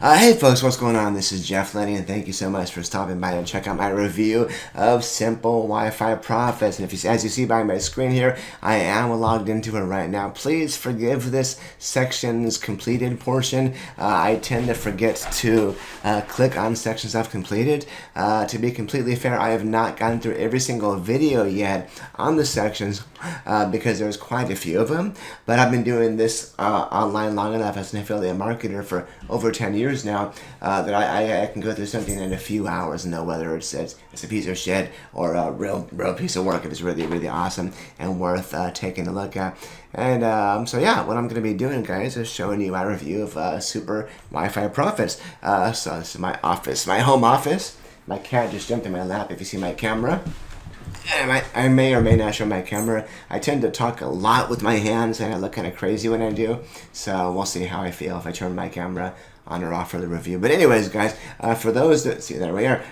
Hey folks, what's going on? This is Jeff Lenney, and thank you so much for stopping by to check out my review of Simple Wi-Fi Profits. And as you see by my screen here, I am logged into it right now. Please forgive this section's completed portion. I tend to forget to click on sections I've completed. To be completely fair, I have not gone through every single video yet on the sections because there's quite a few of them. But I've been doing this online long enough as an affiliate marketer for over 10 years now that I can go through something in a few hours and know whether it's a piece of shit or a real piece of work if it's really awesome and worth taking a look at. And so yeah, what I'm going to be doing, guys, is showing you my review of Super Wi-Fi Profits. So this is my office, my home office. My cat just jumped in my lap if you see my camera. And I may or may not show my camera. I tend to talk a lot with my hands and I look kind of crazy when I do. So we'll see how I feel if I turn my camera on or off for the review. But anyways, guys, for those that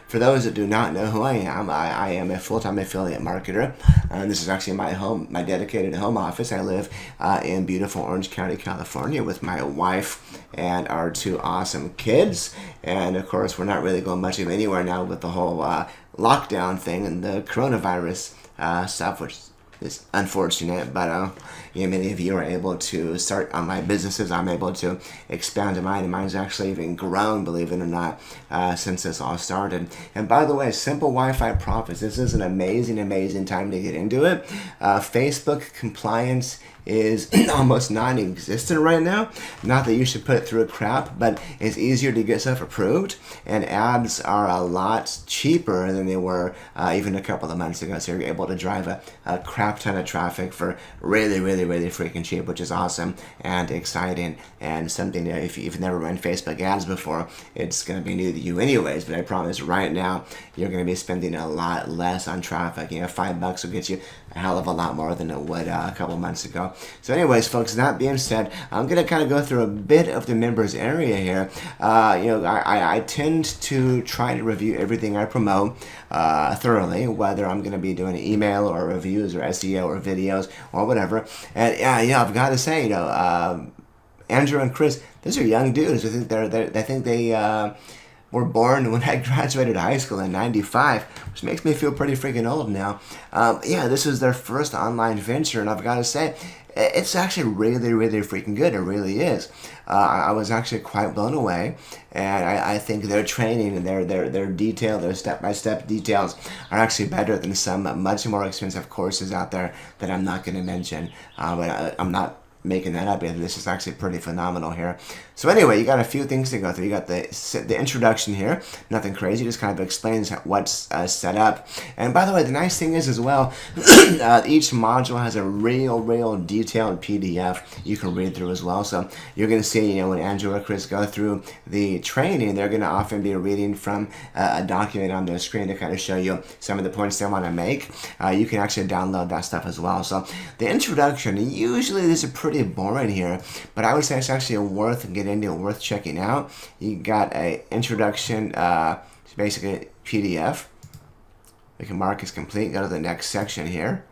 for those that do not know who I am a full-time affiliate marketer. And this is actually my dedicated home office. I live in beautiful Orange County, California with my wife and our two awesome kids. And of course, we're not really going much of anywhere now with the whole lockdown thing and the coronavirus stuff, which is unfortunate, but many of you are able to start online businesses. I'm able to expand mine, and mine's actually even grown, believe it or not, since this all started. And by the way, Simple Wi-Fi Profits, this is an amazing time to get into it. Facebook compliance is almost non-existent right now. Not that you should put it through a crap, but it's easier to get stuff approved, and ads are a lot cheaper than they were even a couple of months ago. So you're able to drive a crap ton of traffic for really freaking cheap, which is awesome and exciting, and something that if you've never run Facebook ads before, it's going to be new to you anyways. But I promise right now, you're going to be spending a lot less on traffic. $5 will get you a hell of a lot more than it would a couple months ago. So anyways, folks, that being said, I'm going to kind of go through a bit of the members area here. I tend to try to review everything I promote thoroughly, whether I'm going to be doing email or reviews or SEO or videos or whatever. And I've got to say, Andrew and Chris, those are young dudes. I think they were born when I graduated high school in '95, which makes me feel pretty freaking old now. This is their first online venture, and I've got to say, it's actually really freaking good. It really is. I was actually quite blown away, and I think their training and their detail, their step-by-step details are actually better than some much more expensive courses out there that I'm not going to mention. But I'm not making that up, and this is actually pretty phenomenal here. So anyway, you got a few things to go through. You got the introduction here, nothing crazy, just kind of explains what's set up. And by the way, the nice thing is as well, each module has a real detailed PDF you can read through as well. So you're going to see, when Andrew or Chris go through the training, they're going to often be reading from a document on their screen to kind of show you some of the points they want to make. You can actually download that stuff as well. So the introduction, usually this is pretty boring here, but I would say it's actually worth getting into, worth checking out. You got a introduction, basically PDF. We can mark as complete, go to the next section here.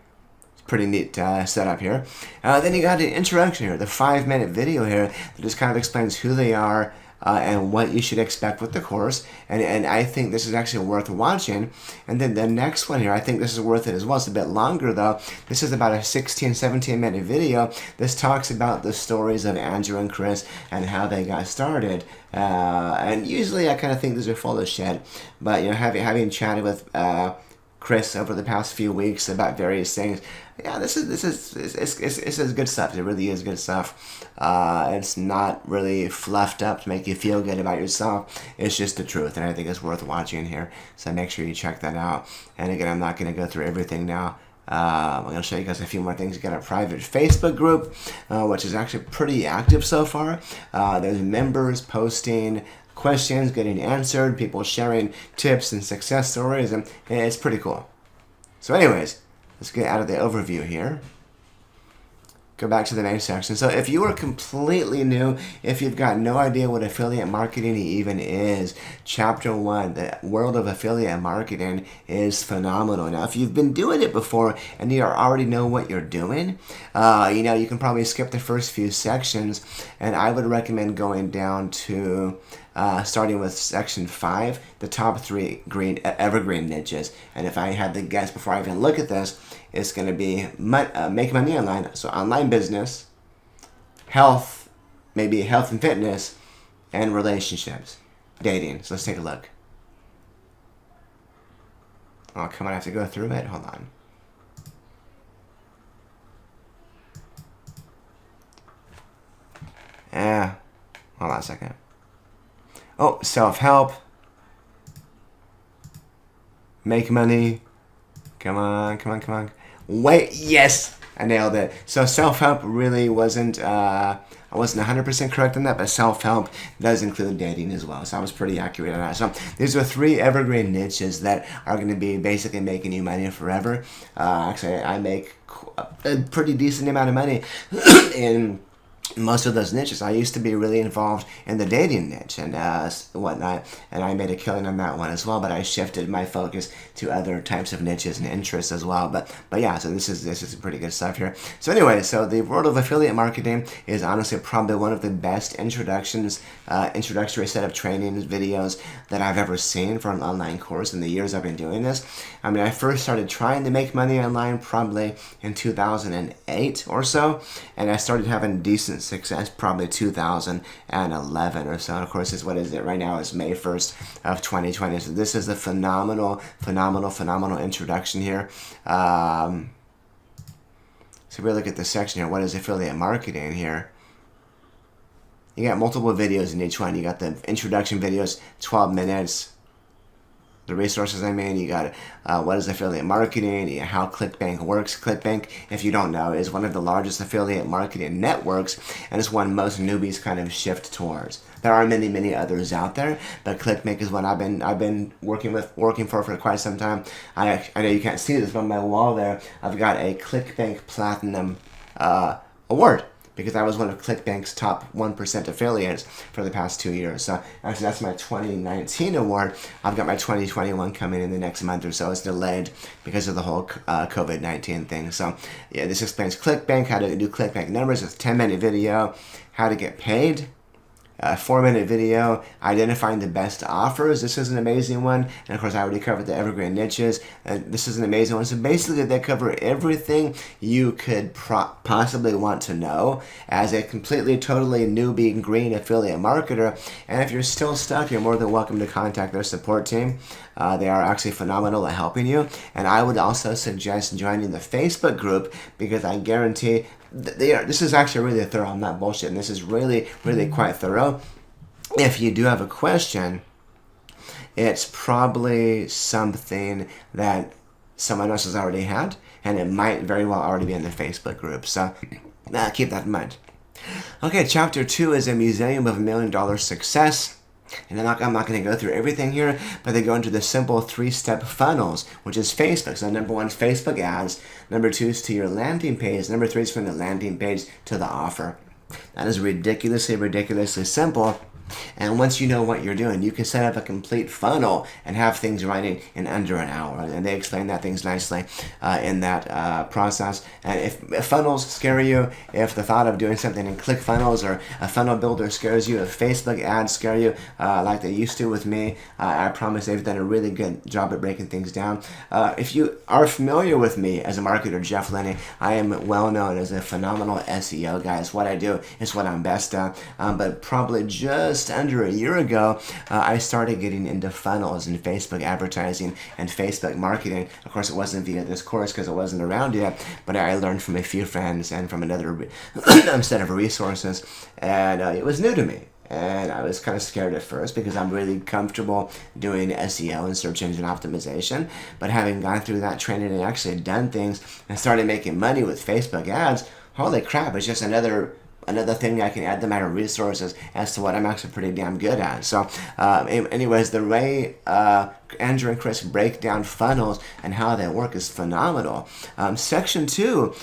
It's pretty neat setup here. Then you got an introduction here, the 5-minute video here that just kind of explains who they are, and what you should expect with the course, and I think this is actually worth watching. And then the next one here, I think this is worth it as well. It's a bit longer though. This is about a 16-17 minute video. This talks about the stories of Andrew and Chris and how they got started. And usually I kind of think these are full of shit, but having chatted with Chris over the past few weeks about various things, this is good stuff. It really is good stuff. It's not really fluffed up to make you feel good about yourself. It's just the truth, and I think it's worth watching here. So make sure you check that out. And again, I'm not going to go through everything now. I'm going to show you guys a few more things. You got a private Facebook group, which is actually pretty active so far. There's members posting questions, getting answered, people sharing tips and success stories, and it's pretty cool. So anyways, let's get out of the overview here. go back to the main section. So if you are completely new, if you've got no idea what affiliate marketing even is, Chapter 1, the world of affiliate marketing is phenomenal. Now, if you've been doing it before and you already know what you're doing, you can probably skip the first few sections, and I would recommend going down to starting with section 5, the top 3 evergreen niches. And if I had to guess before I even look at this, it's going to be make money online, so online business, health, maybe health and fitness, and relationships, dating. So let's take a look. Oh, come on, I have to go through it. Hold on. Hold on a second. Oh, self-help. Make money. Come on. Wait, yes! I nailed it. So self-help really wasn't, I wasn't 100% correct on that, but self-help does include dating as well. So I was pretty accurate on that. So these are 3 evergreen niches that are going to be basically making you money forever. Actually, I make a pretty decent amount of money in most of those niches. I used to be really involved in the dating niche and whatnot, and I made a killing on that one as well, but I shifted my focus to other types of niches and interests as well. But yeah, so this is pretty good stuff here. So anyway, so the world of affiliate marketing is honestly probably one of the best introductory set of training videos that I've ever seen for an online course in the years I've been doing this. I mean, I first started trying to make money online probably in 2008 or so, and I started having decent success probably 2011 or so. And of course, what is it right now? Is May 1st of 2020. So this is a phenomenal introduction here. So we look at this section here. What is affiliate marketing here? You got multiple videos in each one. You got the introduction videos, 12 minutes. The resources, you got what is affiliate marketing, how ClickBank works. ClickBank, if you don't know, is one of the largest affiliate marketing networks, and it's one most newbies kind of shift towards. There are many others out there, but ClickBank is one I've been working for quite some time. I know you can't see this, but on my wall there, I've got a ClickBank Platinum award, because I was one of ClickBank's top 1% affiliates for the past 2 years. So actually that's my 2019 award. I've got my 2021 coming in the next month or so. It's delayed because of the whole COVID-19 thing. So yeah, this explains ClickBank, how to do ClickBank numbers. It's a 10-minute video, how to get paid. A 4-minute video identifying the best offers. This is an amazing one, and of course I already covered the evergreen niches, and this is an amazing one. So basically they cover everything you could possibly want to know as a completely totally newbie green affiliate marketer. And if you're still stuck, you're more than welcome to contact their support team. They are actually phenomenal at helping you, and I would also suggest joining the Facebook group, because I guarantee this is actually really thorough. I'm not bullshitting. This is really quite thorough. If you do have a question, it's probably something that someone else has already had, and it might very well already be in the Facebook group. So keep that in mind. Okay, chapter 2 is a museum of $1 million success. And I'm not going to go through everything here, but they go into the simple 3-step funnels, which is Facebook. So number 1 is Facebook ads. Number 2 is to your landing page. Number 3 is from the landing page to the offer. That is ridiculously simple. And once you know what you're doing, you can set up a complete funnel and have things running in under an hour. And they explain that things nicely in that process. And if funnels scare you, if the thought of doing something in ClickFunnels or a funnel builder scares you, if Facebook ads scare you like they used to with me, I promise they've done a really good job at breaking things down. If you are familiar with me as a marketer, Jeff Lenney, I am well known as a phenomenal SEO guy. It's what I do. It's what I'm best at. But probably just under a year ago, I started getting into funnels and Facebook advertising and Facebook marketing. Of course, it wasn't via this course because it wasn't around yet, but I learned from a few friends and from another set of resources, and it was new to me. And I was kind of scared at first because I'm really comfortable doing SEO and search engine optimization. But having gone through that training and actually done things and started making money with Facebook ads, holy crap, it's just another another thing I can add to my resources as to what I'm actually pretty damn good at. So anyways, the way Andrew and Chris break down funnels and how they work is phenomenal. Section 2,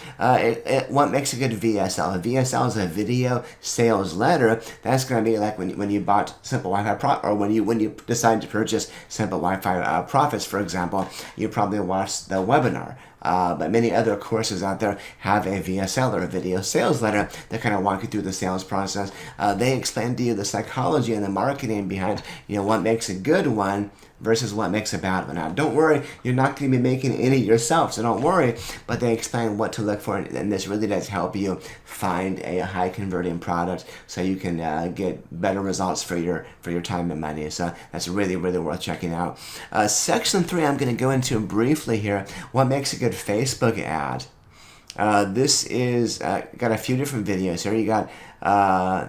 what makes a good VSL? A VSL is a video sales letter. That's going to be like when you bought Simple Wi-Fi or when you decide to purchase Simple Wi-Fi Profits, for example, you probably watched the webinar. But many other courses out there have a VSL or a video sales letter that kind of walk you through the sales process. They explain to you the psychology and the marketing behind what makes a good one versus what makes a bad one. Now, don't worry, you're not going to be making any yourself, so don't worry, but they explain what to look for, and this really does help you find a high converting product so you can get better results for your time and money. So that's really, really worth checking out. Section 3, I'm going to go into briefly here, what makes a good Facebook ad. This is got a few different videos here. You got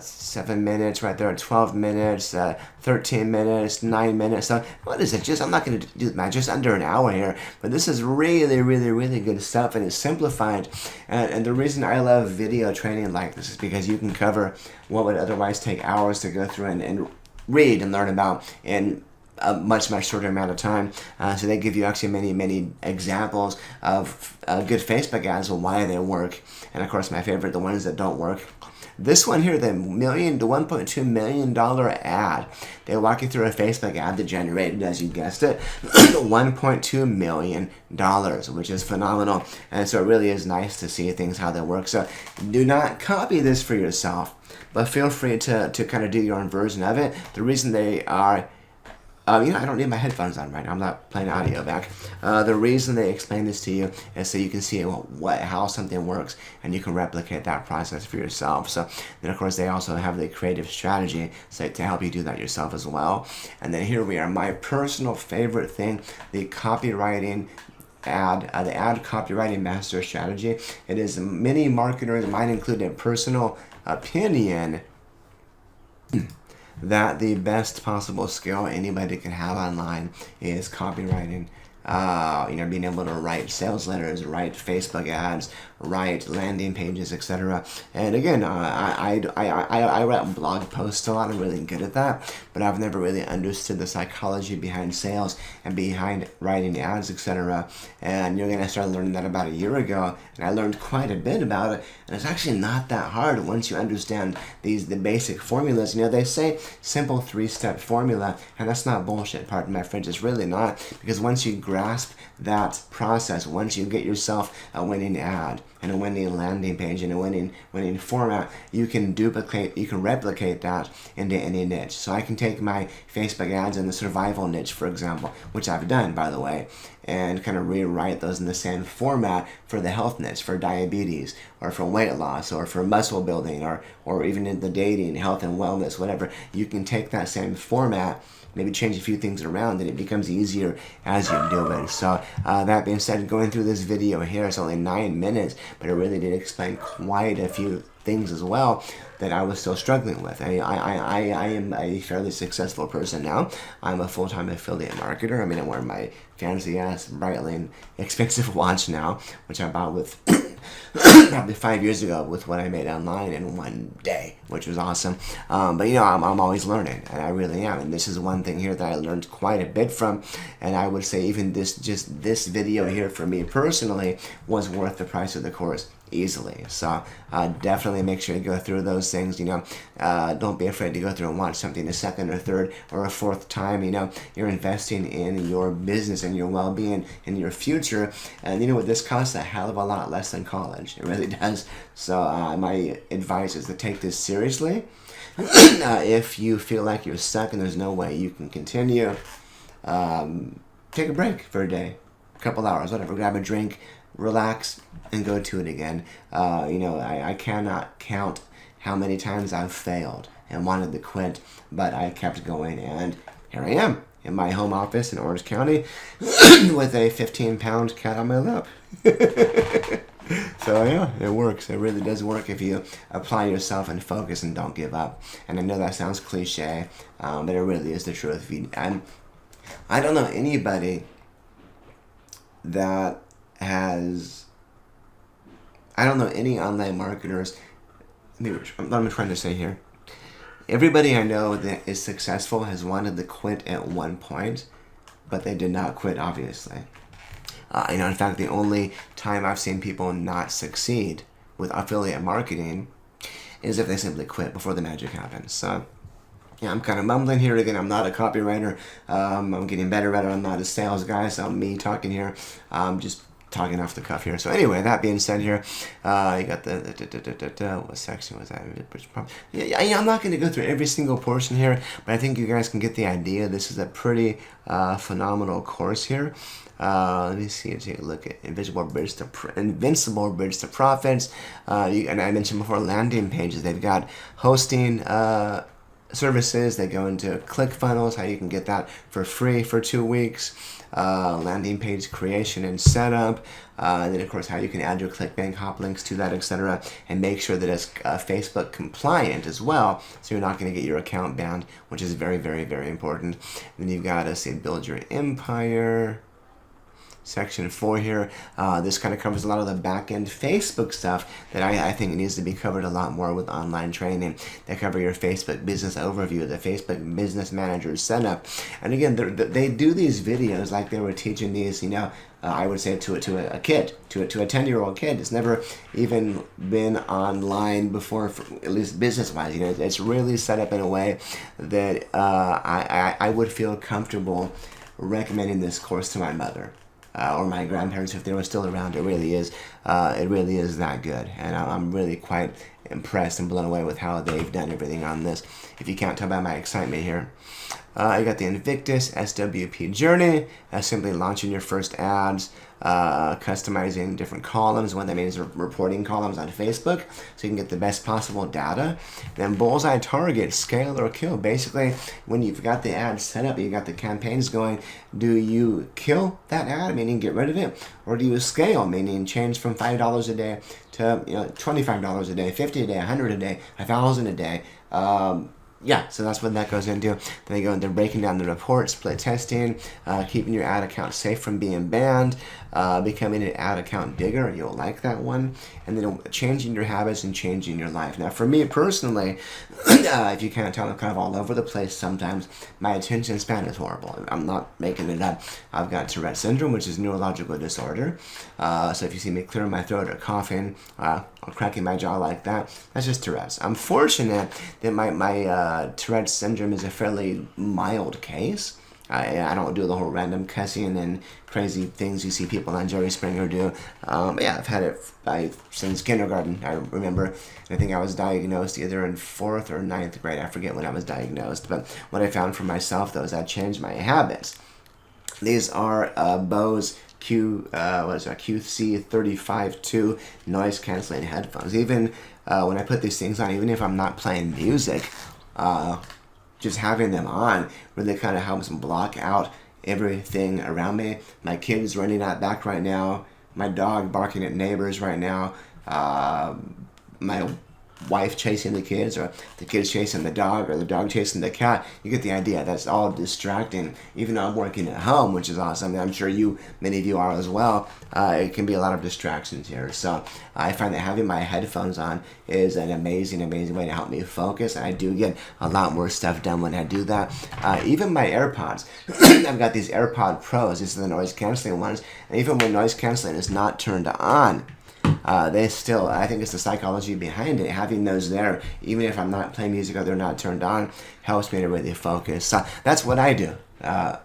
7 minutes right there, 12 minutes, 13 minutes, 9 minutes. So what is it? I'm not going to do that, just under an hour here. But this is really, really, really good stuff, and it's simplified. And the reason I love video training like this is because you can cover what would otherwise take hours to go through and read and learn about in a much shorter amount of time. So they give you actually many examples of good Facebook ads and why they work. And of course, my favorite, the ones that don't work. This one here, the $1.2 million ad, they walk you through a Facebook ad that generated, as you guessed it, $1.2 million, which is phenomenal. And so it really is nice to see things, how they work. So do not copy this for yourself, but feel free to kind of do your own version of it. The reason they are I don't need my headphones on right now. I'm not playing audio back. The reason they explain this to you is so you can see how something works, and you can replicate that process for yourself. So then, of course, they also have the creative strategy to help you do that yourself as well. And then here we are, my personal favorite thing, the copywriting ad, the ad copywriting master strategy. It is many marketers, mine included, personal opinion that the best possible skill anybody can have online is copywriting. Being able to write sales letters, write Facebook ads, write landing pages, etc. And again, I write blog posts a lot. I'm really good at that, but I've never really understood the psychology behind sales and behind writing ads, etc. And you're gonna start learning that about a year ago, and I learned quite a bit about it. And it's actually not that hard once you understand the basic formulas. They say simple 3-step formula, and that's not bullshit. Pardon my French. It's really not, because once you grasp that process, once you get yourself a winning ad and a winning landing page and a winning format, you can replicate that into any niche. So I can take my Facebook ads in the survival niche, for example, which I've done, by the way, and kind of rewrite those in the same format for the health niche, for diabetes, or for weight loss, or for muscle building, or even in the dating, health and wellness, whatever. You can take that same format, maybe change a few things around, and it becomes easier as you do it. So that being said, going through this video here, it's only 9 minutes, but it really did explain quite a few things as well that I was still struggling with. I am a fairly successful person now. I'm a full-time affiliate marketer. I wear my fancy-ass, Breitling, expensive watch now, which I bought with probably 5 years ago with what I made online in one day, which was awesome. But I'm always learning, and I really am. And this is one thing here that I learned quite a bit from. And I would say even this video here for me personally was worth the price of the course easily. So definitely make sure you go through those things. Don't be afraid to go through and watch something a second or third or a fourth time. You're investing in your business and your well-being and your future, and what, this costs a hell of a lot less than college. It really does. So my advice is to take this seriously. If you feel like you're stuck and there's no way you can continue, take a break for a day, a couple hours, whatever, grab a drink, relax, and go to it again. I cannot count how many times I've failed and wanted to quit, but I kept going, and here I am in my home office in Orange County with a 15-pound cat on my lap. So yeah, it works. It really does work if you apply yourself and focus and don't give up. And I know that sounds cliche, but it really is the truth. I don't know anybody I don't know any online marketers what I'm trying to say here. Everybody I know that is successful has wanted to quit at one point, but they did not quit, obviously. In fact, the only time I've seen people not succeed with affiliate marketing is if they simply quit before the magic happens. So, yeah, I'm kind of mumbling here again. I'm not a copywriter. I'm getting better at it. I'm not a sales guy, so me talking here. I'm just talking off the cuff here. So anyway, that being said here, you got what section was that? Yeah, I'm not going to go through every single portion here, but I think you guys can get the idea. This is a pretty phenomenal course here. Let me see. Take a look at Invincible Bridge to Profits. And I mentioned before, landing pages. They've got hosting services. They go into ClickFunnels, how you can get that for free for 2 weeks. Landing page creation and setup, and then of course how you can add your ClickBank hop links to that, etc., and make sure that it's Facebook compliant as well, so you're not going to get your account banned, which is very, very, very important. And then you've got to say build your empire. Section 4 here, this kind of covers a lot of the back-end Facebook stuff that I think needs to be covered a lot more with online training. They cover your Facebook business overview, the Facebook business manager setup. And again, they do these videos like they were teaching these, I would say to a kid, to a 10-year-old kid. It's never even been online before, at least business-wise. It's really set up in a way that I would feel comfortable recommending this course to my mother. Or my grandparents, if they were still around. It really is that good, and I'm really quite impressed and blown away with how they've done everything on this. If you can't tell by my excitement here, I got the Invictus SWP journey, simply launching your first ads, customizing different columns. What that means is reporting columns on Facebook, so you can get the best possible data. Then bullseye target, scale or kill. Basically, when you've got the ad set up, you've got the campaigns going, do you kill that ad, meaning get rid of it, or do you scale, meaning change from $5 a day to $25 a day, $50 a day, $100 a day, $1,000 a day? Yeah, so that's what that goes into. Then they go into breaking down the report, split testing, keeping your ad account safe from being banned, becoming an ad account digger, and you'll like that one, and then changing your habits and changing your life. Now, for me personally, if you can't tell, I'm kind of all over the place sometimes. My attention span is horrible. I'm not making it up. I've got Tourette syndrome, which is a neurological disorder. So if you see me clearing my throat or coughing or cracking my jaw like that, that's just Tourette's. I'm fortunate that my Tourette syndrome is a fairly mild case. I don't do the whole random cussing and crazy things you see people on Jerry Springer do. But yeah, I've had it since kindergarten, I remember. I think I was diagnosed either in 4th or 9th grade. I forget when I was diagnosed. But what I found for myself, though, is I changed my habits. These are Bose QC35-2 noise canceling headphones. Even when I put these things on, even if I'm not playing music, just having them on really kind of helps block out everything around me. My kids running out back right now, my dog barking at neighbors right now, my wife chasing the kids, or the kids chasing the dog, or the dog chasing the cat. You get the idea. That's all distracting. Even though I'm working at home, which is awesome, I'm sure many of you are as well, it can be a lot of distractions here. So I find that having my headphones on is an amazing way to help me focus, and I do get a lot more stuff done when I do that. Even my AirPods. I've got these AirPod Pros. These are the noise canceling ones, and even when noise canceling is not turned on, they still, I think it's the psychology behind it. Having those there, even if I'm not playing music or they're not turned on, helps me to really focus. So that's what I do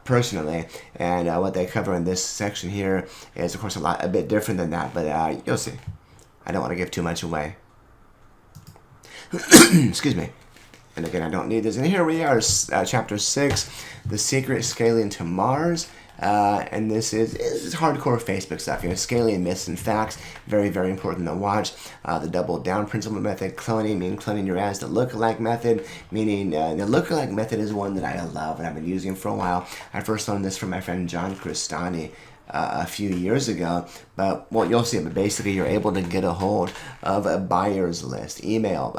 personally, and what they cover in this section here is, of course, a bit different than that, but you'll see. I don't want to give too much away. Excuse me. And again, I don't need this. And here we are, chapter 6, The Secret Scaling to Mars. And this is hardcore Facebook stuff, scaling myths and facts, very, very important to watch. The double down principle method, cloning your ads. The lookalike method, meaning the lookalike method is one that I love and I've been using for a while. I first learned this from my friend John Cristani a few years ago, but well, you'll see. But basically, you're able to get a hold of a buyer's list, email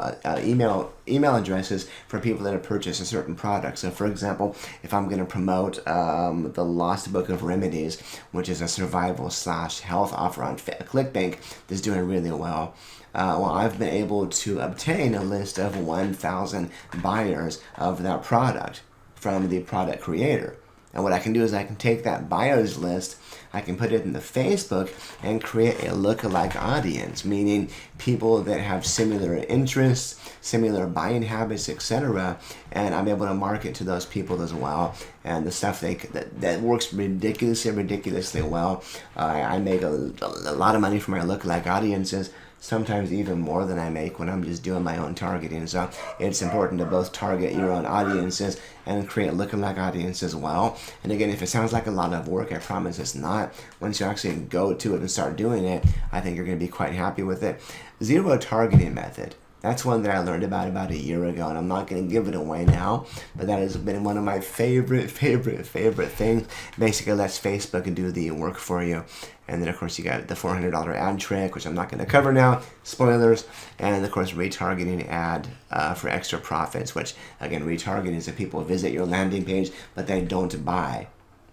addresses for people that have purchased a certain product. So, for example, if I'm going to promote the Lost Book of Remedies, which is a survival/health offer on ClickBank that's doing really well, well, I've been able to obtain a list of 1,000 buyers of that product from the product creator. And what I can do is I can take that buyers list, I can put it in the Facebook and create a lookalike audience, meaning people that have similar interests, similar buying habits, etc. And I'm able to market to those people as well. And the stuff that works ridiculously well. I make a lot of money from my lookalike audiences, sometimes even more than I make when I'm just doing my own targeting. So it's important to both target your own audiences and create lookalike audience as well. And again, if it sounds like a lot of work, I promise it's not. Once you actually go to it and start doing it, I think you're going to be quite happy with it. Zero targeting method. That's one that I learned about a year ago, and I'm not going to give it away now, but that has been one of my favorite things. Basically, lets Facebook do the work for you. And then, of course, you got the $400 ad trick, which I'm not going to cover now. Spoilers. And, of course, retargeting ad for extra profits, which, again, retargeting is if people visit your landing page, but they don't buy.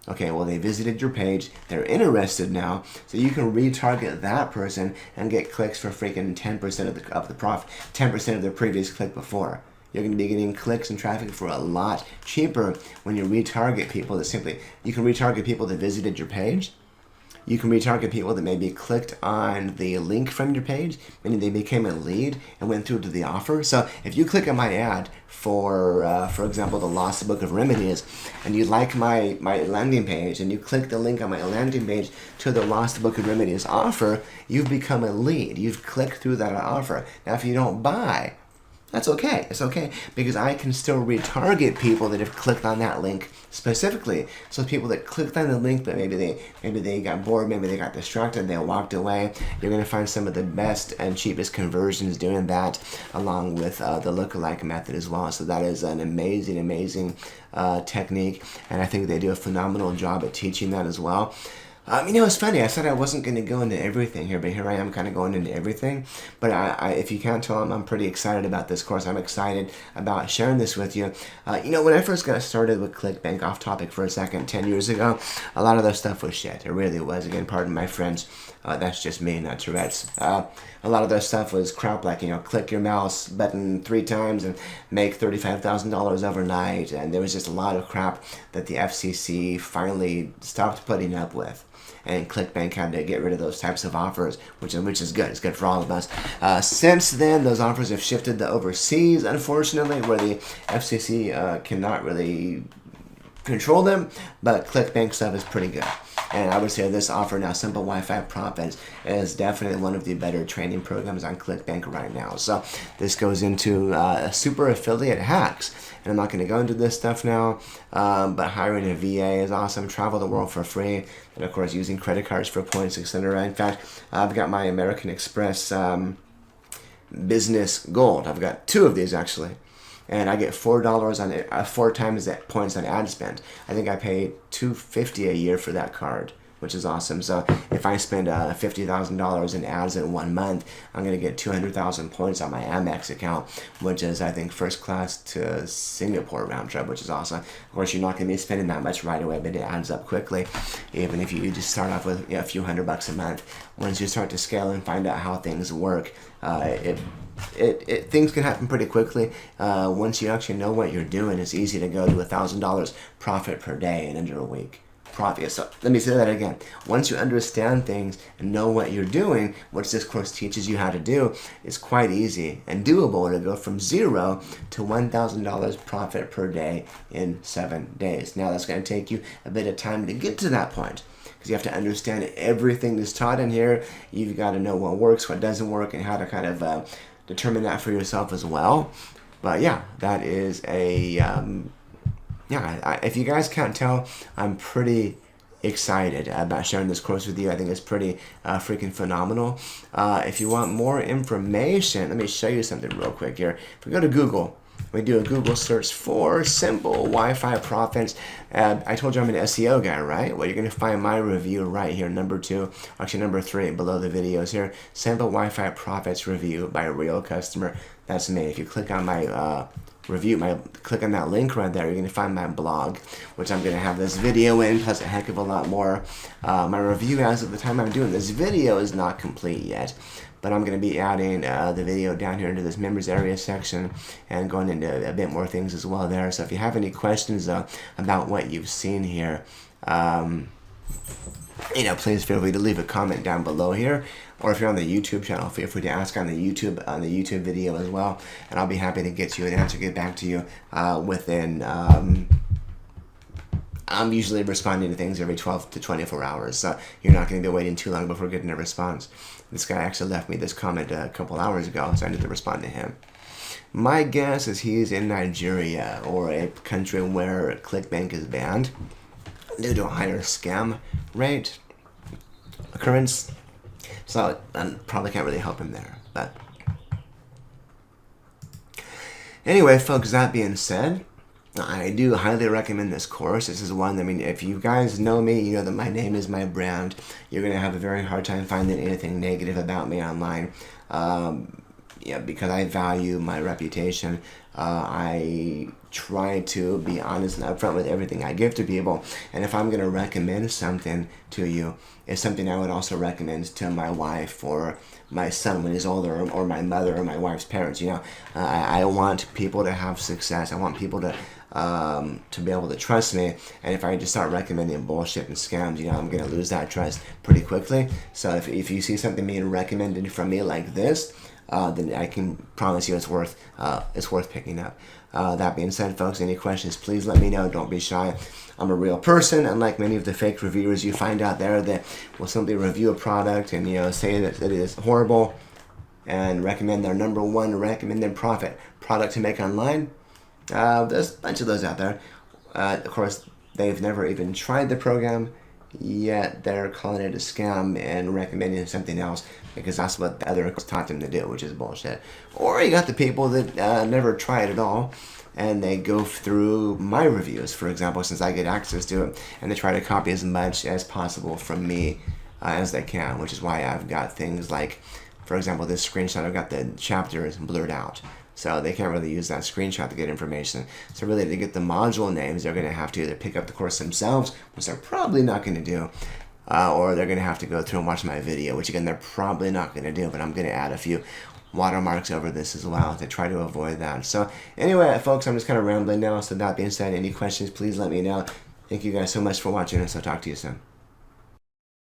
Okay, well, they visited your page, they're interested now, so you can retarget that person and get clicks for freaking 10% of the profit, 10% of their previous click before. You're going to be getting clicks and traffic for a lot cheaper when you retarget people that you can retarget people that visited your page. You can retarget people that maybe clicked on the link from your page, meaning they became a lead and went through to the offer. So if you click on my ad for example, the Lost Book of Remedies, and you like my landing page, and you click the link on my landing page to the Lost Book of Remedies offer, you've become a lead. You've clicked through that offer. Now, if you don't buy, that's okay. It's okay because I can still retarget people that have clicked on that link specifically. So people that clicked on the link, but maybe they got bored, maybe they got distracted, they walked away. You're going to find some of the best and cheapest conversions doing that, along with the lookalike method as well. So that is an amazing technique, and I think they do a phenomenal job at teaching that as well. It's funny. I said I wasn't going to go into everything here, but here I am kind of going into everything. But if you can't tell, I'm pretty excited about this course. I'm excited about sharing this with you. When I first got started with ClickBank, off topic for a second, 10 years ago, a lot of that stuff was shit. It really was. Again, pardon my French. That's just me, not Tourette's. A lot of that stuff was crap, like, click your mouse button 3 times and make $35,000 overnight. And there was just a lot of crap that the FCC finally stopped putting up with. And ClickBank had to get rid of those types of offers, which is good. It's good for all of us. Since then, those offers have shifted to overseas, unfortunately, where the FCC cannot really control them, but ClickBank stuff is pretty good. And I would say this offer now, Simple Wi-Fi Profits, is definitely one of the better training programs on ClickBank right now. So this goes into super affiliate hacks. And I'm not going to go into this stuff now, but hiring a VA is awesome. Travel the world for free. And, of course, using credit cards for points, etc. In fact, I've got my American Express Business Gold. I've got 2 of these, actually. And I get $4 on it, 4 times that points on ad spend. I think I pay $250 a year for that card, which is awesome. So if I spend $50,000 in ads in 1 month, I'm going to get 200,000 points on my Amex account, which is, I think, first class to Singapore round trip, which is awesome. Of course, you're not going to be spending that much right away, but it adds up quickly, even if you just start off with a few $100 a month. Once you start to scale and find out how things work, things can happen pretty quickly. Once you actually know what you're doing, it's easy to go to $1,000 profit per day in under a week. Profit. So let me say that again. Once you understand things and know what you're doing, what this course teaches you how to do, it's quite easy and doable to go from 0 to $1,000 profit per day in 7 days. Now that's going to take you a bit of time to get to that point, because you have to understand everything that's taught in here. You've got to know what works, what doesn't work, and how to kind of determine that for yourself as well. But yeah, that is if you guys can't tell, I'm pretty excited about sharing this course with you. I think it's pretty freaking phenomenal. If you want more information, let me show you something real quick here. If we go to Google, we do a Google search for Simple Wi-Fi Profits. I told you I'm an SEO guy, right? Well, you're going to find my review right here, number 2, actually number 3 below the videos here. Simple Wi-Fi Profits review by a real customer. That's me. If you click on my click on that link right there, you're going to find my blog, which I'm going to have this video in, plus a heck of a lot more. My review as of the time I'm doing this video is not complete yet, but I'm going to be adding the video down here into this members area section and going into a bit more things as well there. So if you have any questions about what you've seen here, please feel free to leave a comment down below here, or if you're on the YouTube channel, feel free to ask on the YouTube video as well, and I'll be happy to get you an answer, get back to you within. I'm usually responding to things every 12 to 24 hours, so you're not going to be waiting too long before getting a response. This guy actually left me this comment a couple hours ago, so I need to respond to him. My guess is he's in Nigeria, or a country where ClickBank is banned due to a higher scam rate occurrence. So I probably can't really help him there. But anyway, folks, that being said, I do highly recommend this course. This is one, I mean, if you guys know me, you know that my name is my brand. You're going to have a very hard time finding anything negative about me online. Because I value my reputation. I try to be honest and upfront with everything I give to people. And if I'm going to recommend something to you, it's something I would also recommend to my wife or my son when he's older, or my mother or my wife's parents. I want people to have success. I want people to be able to trust me. And if I just start recommending bullshit and scams, I'm going to lose that trust pretty quickly. So if you see something being recommended from me like this, then I can promise you it's worth picking up. That being said, folks, any questions, please let me know. Don't be shy. I'm a real person, unlike many of the fake reviewers you find out there that will simply review a product and say that it is horrible and recommend their number one recommended product to make online. There's a bunch of those out there. Of course, they've never even tried the program, yet they're calling it a scam and recommending something else because that's what the others taught them to do, which is bullshit. Or you got the people that never try it at all, and they go through my reviews, for example, since I get access to it, and they try to copy as much as possible from me as they can, which is why I've got things like, for example, this screenshot, I've got the chapters blurred out. So they can't really use that screenshot to get information. So really, to get the module names, they're going to have to either pick up the course themselves, which they're probably not going to do, or they're going to have to go through and watch my video, which again, they're probably not going to do, but I'm going to add a few watermarks over this as well to try to avoid that. So anyway, folks, I'm just kind of rambling now. So that being said, any questions, please let me know. Thank you guys so much for watching, and so talk to you soon.